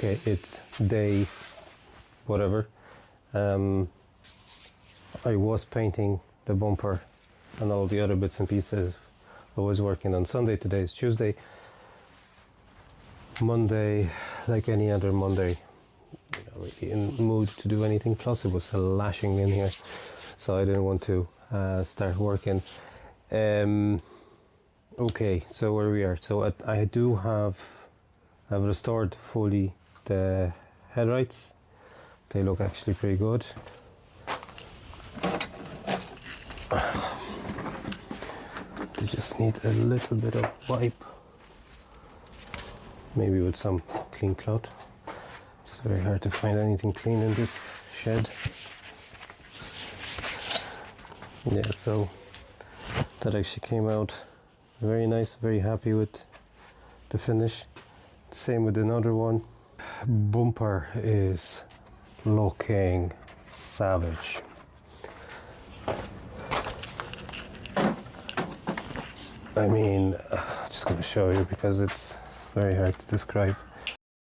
Okay, it's day whatever. I was painting the bumper and all the other bits and pieces. I was working on Sunday. Today is Tuesday. Monday, like any other Monday, really in the mood to do anything, plus it was lashing in here, so I didn't want to start working. Okay, so where we are. So I do have, I've restored fully the headlights. They look actually pretty good. They just need a little bit of wipe, maybe with some clean cloth. It's very hard to find anything clean in this shed. Yeah, so that actually came out very nice, very happy with the finish. Same with another one. Bumper is looking savage. I mean, just gonna show you because it's very hard to describe.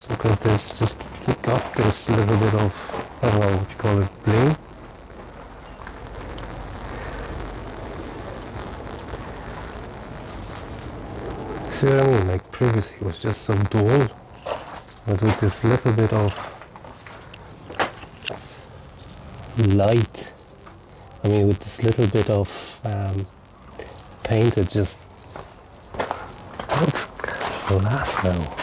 Look at this, just got this little bit of, I don't know what you call it, bling. See what I mean? Like previously it was just so dull, but with this little bit of light, I mean with this little bit of paint, it just looks class now.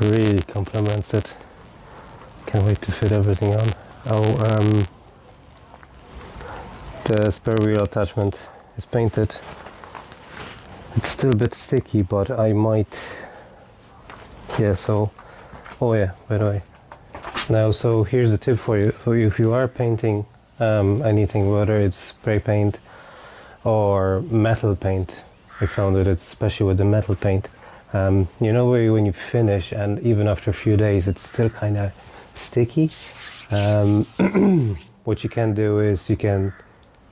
Really complements it. Can't wait to fit everything on. Oh, the spare wheel attachment is painted. It's still a bit sticky, but I might, yeah, so, oh yeah, by the way. Now, so here's the tip for you. So if you are painting anything, whether it's spray paint or metal paint, I found that it's especially with the metal paint, you know where when you finish and even after a few days it's still kind of sticky. What you can do is you can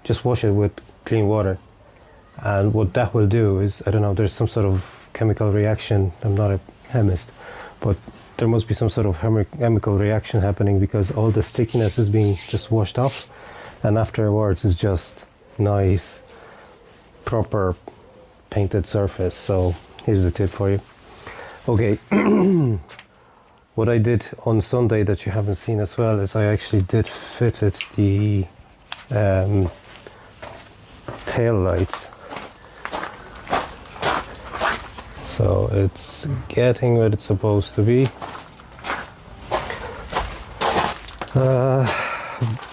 just wash it with clean water, and what that will do is, I don't know, there's some sort of chemical reaction. I'm not a chemist, but there must be some sort of chemical reaction happening because all the stickiness is being just washed off, and afterwards it's just nice proper painted surface. So here's the tip for you. Okay, what I did on Sunday that you haven't seen as well is I actually did fitted the tail lights. So it's getting where it's supposed to be.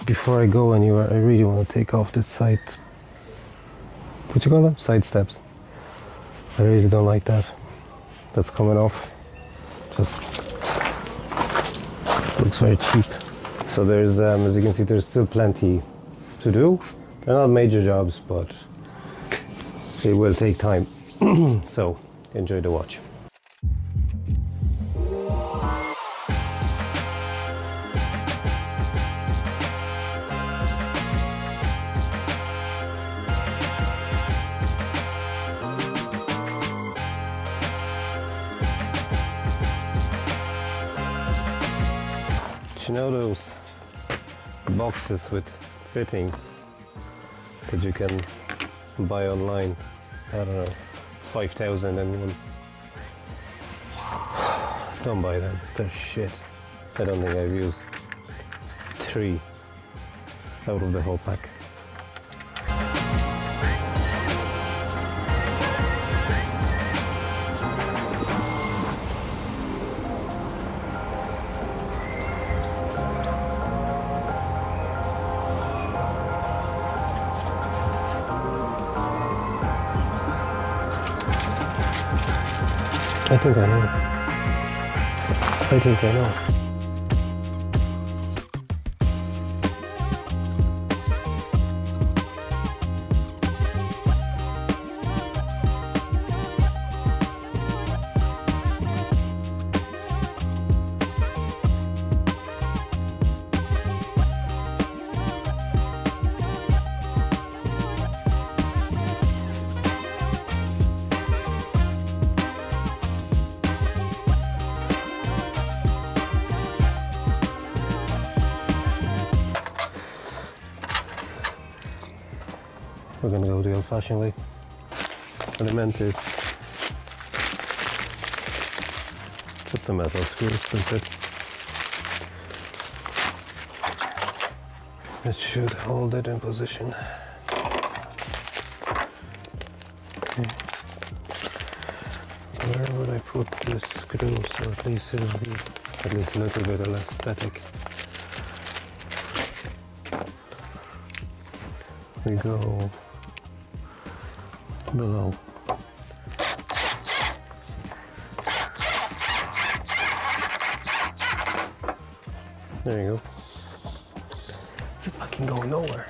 Before I go anywhere, I really want to take off the side, what you call them? Side steps. I really don't like that. That's coming off. Just looks very cheap. So there's, as you can see, there's still plenty to do. They're not major jobs, but it will take time. So enjoy the watch. You know those boxes with fittings that you can buy online? I don't know, 5,000 and one. Don't buy them, they're shit. I don't think I've used 3 out of the whole pack. I think I know. I think I know. we're gonna go the old-fashioned way. What I meant is just a metal screw, that's it. It should hold it in position. Okay. Where would I put this screw so at least it'll be at least a little bit less static? We go below. There you go. It's fucking going nowhere.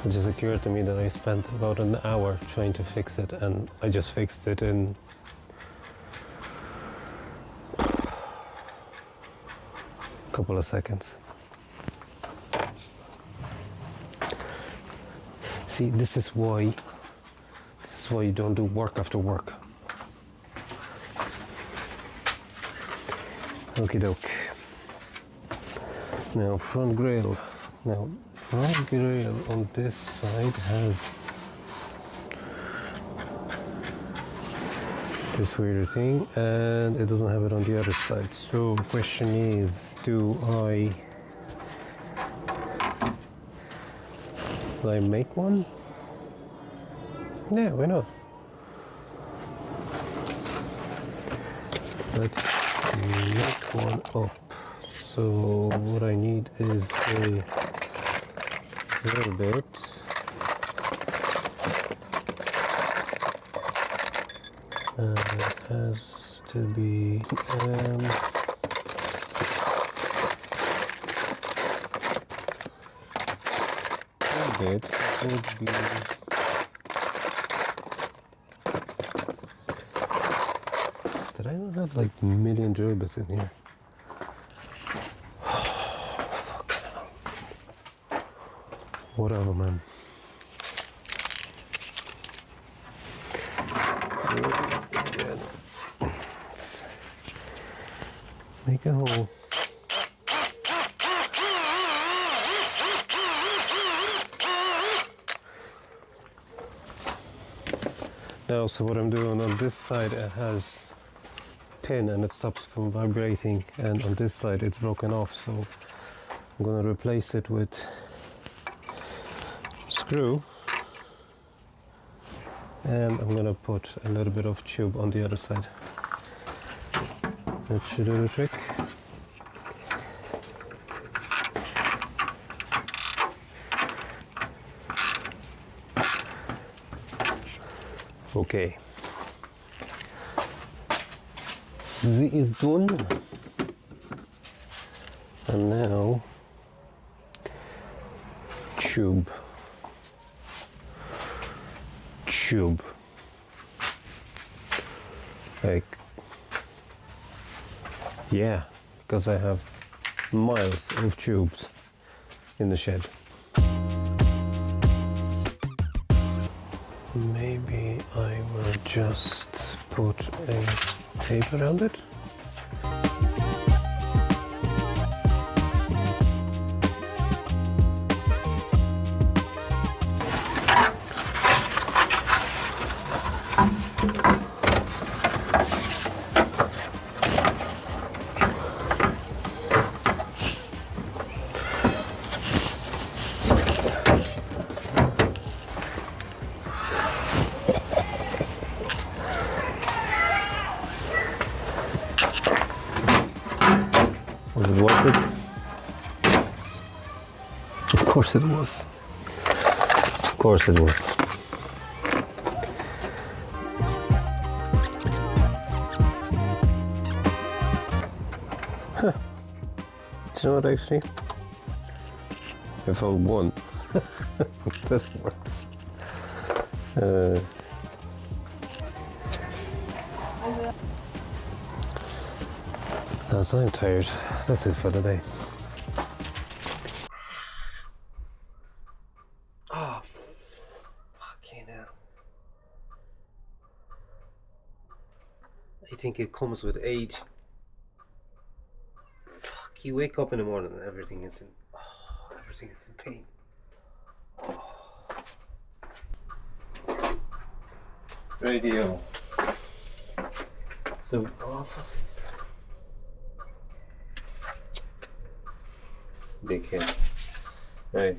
It just occurred to me that I spent about an hour trying to fix it, and I just fixed it in a couple of seconds. See, this is why you don't do work after work. Okie doke. Now front grille. Now front grille on this side has this weird thing, and it doesn't have it on the other side. So the question is, do I make one? Yeah, why not? Let's make one up. So what I need is a little bit. And it has to be a bit would be did I not have like a million drill bits in here? Whatever, man. Let's make a hole. Now, so what I'm doing on this side, it has pin and it stops from vibrating, and on this side it's broken off, so I'm gonna replace it with screw, and I'm gonna put a little bit of tube on the other side. That should do the trick. Okay. This is done. And now tube. Like, yeah, because I have miles of tubes in the shed. Maybe I will just put a tape around it. Was it worth it? Of course it was. Of course it was. Huh. Do you know what, actually? I found one that works. As I'm tired, that's it for today. think it comes with age. Fuck, you wake up in the morning and everything is in pain. Radio. So, big head. Right.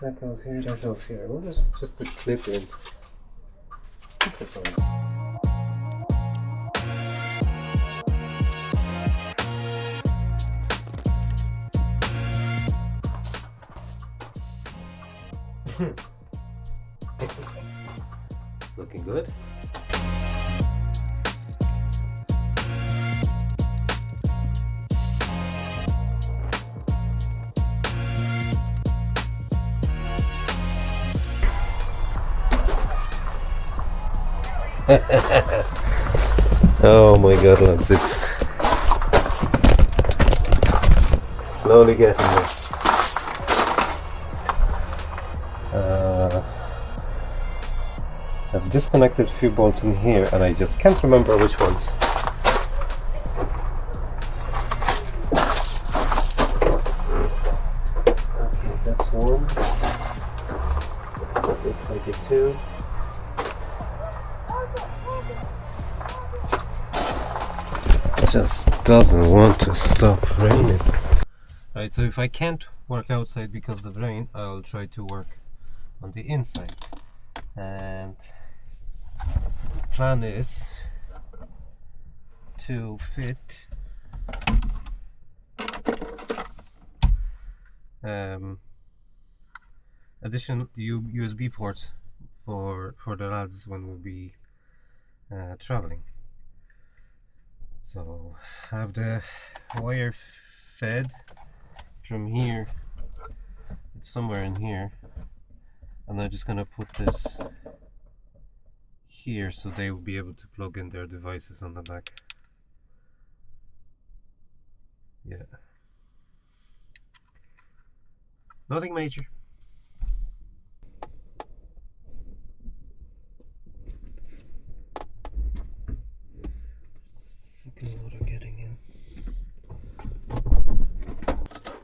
That goes here, that goes here. What is just a clip in? That's all. It's looking good. Oh my god, lads, it's slowly getting there. I've disconnected a few bolts in here and I just can't remember which ones. Okay, that's one. That looks like it too. Just doesn't want to stop raining. Right, so if I can't work outside because of rain, I'll try to work on the inside. And the plan is to fit additional USB ports for the lads when we'll be traveling. So have the wire fed from here. It's somewhere in here, and I'm just gonna put this here so they will be able to plug in their devices on the back. Yeah, nothing major. Fucking water getting in.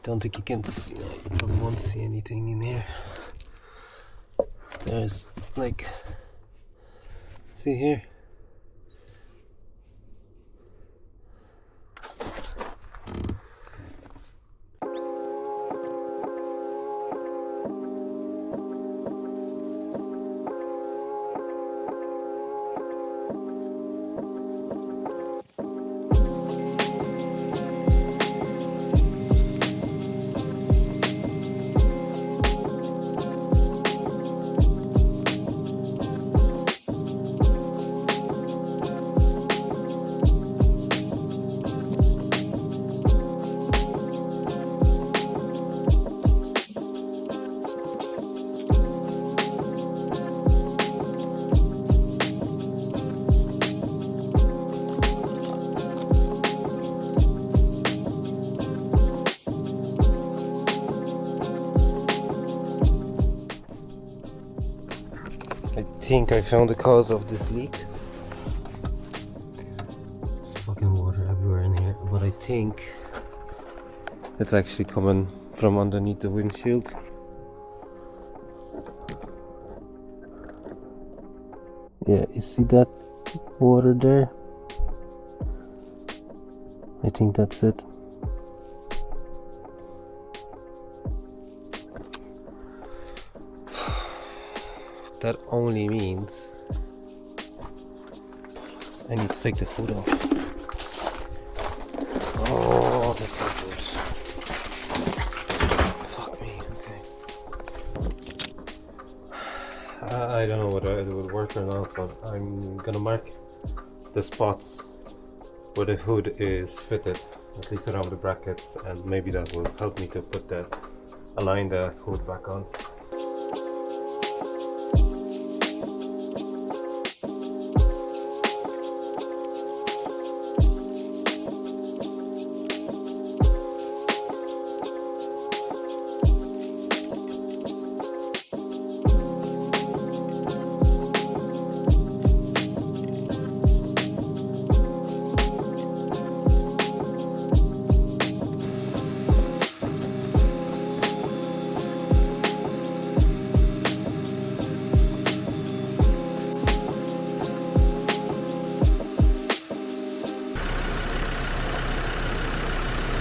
Don't think you can see. I probably won't see anything in here. There's like, see here. I think I found the cause of this leak. There's fucking water everywhere in here, but I think it's actually coming from underneath the windshield. Yeah, you see that water there? I think that's it. That only means I need to take the hood off. Oh, that's so good. Fuck me, okay. I don't know whether it will work or not, but I'm gonna mark the spots where the hood is fitted, at least around the brackets, and maybe that will help me to align the hood back on.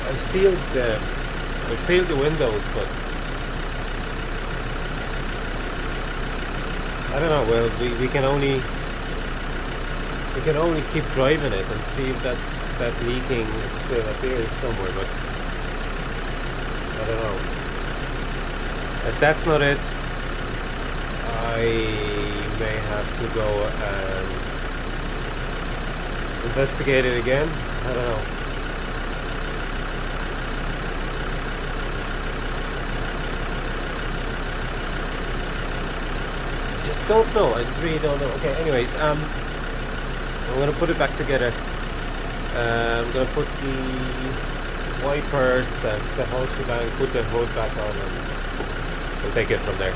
I've sealed the windows, but I don't know. Well, we can only keep driving it and see if that leaking is still appears somewhere. But I don't know. If that's not it, I may have to go and investigate it again. I don't know. I just don't know. I just really don't know. Okay, anyways, I'm gonna put it back together. I'm gonna put the wipers, the whole shebang, put the hood back on, and we'll take it from there.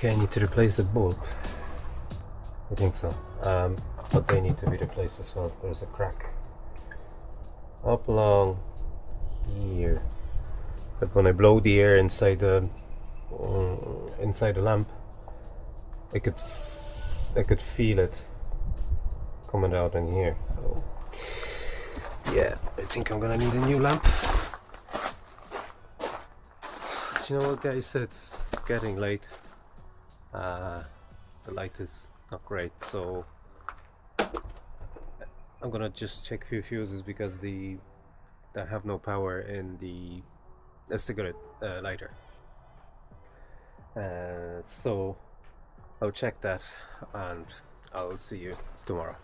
Okay, I need to replace the bulb. I think so. But they need to be replaced as well. There's a crack up along here. But when I blow the air inside the lamp, I could feel it coming out in here. So yeah, I think I'm gonna need a new lamp. But you know what, guys? It's getting late. The light is not great, so I'm gonna just check a few fuses because I have no power in the cigarette lighter. So I'll check that and I'll see you tomorrow.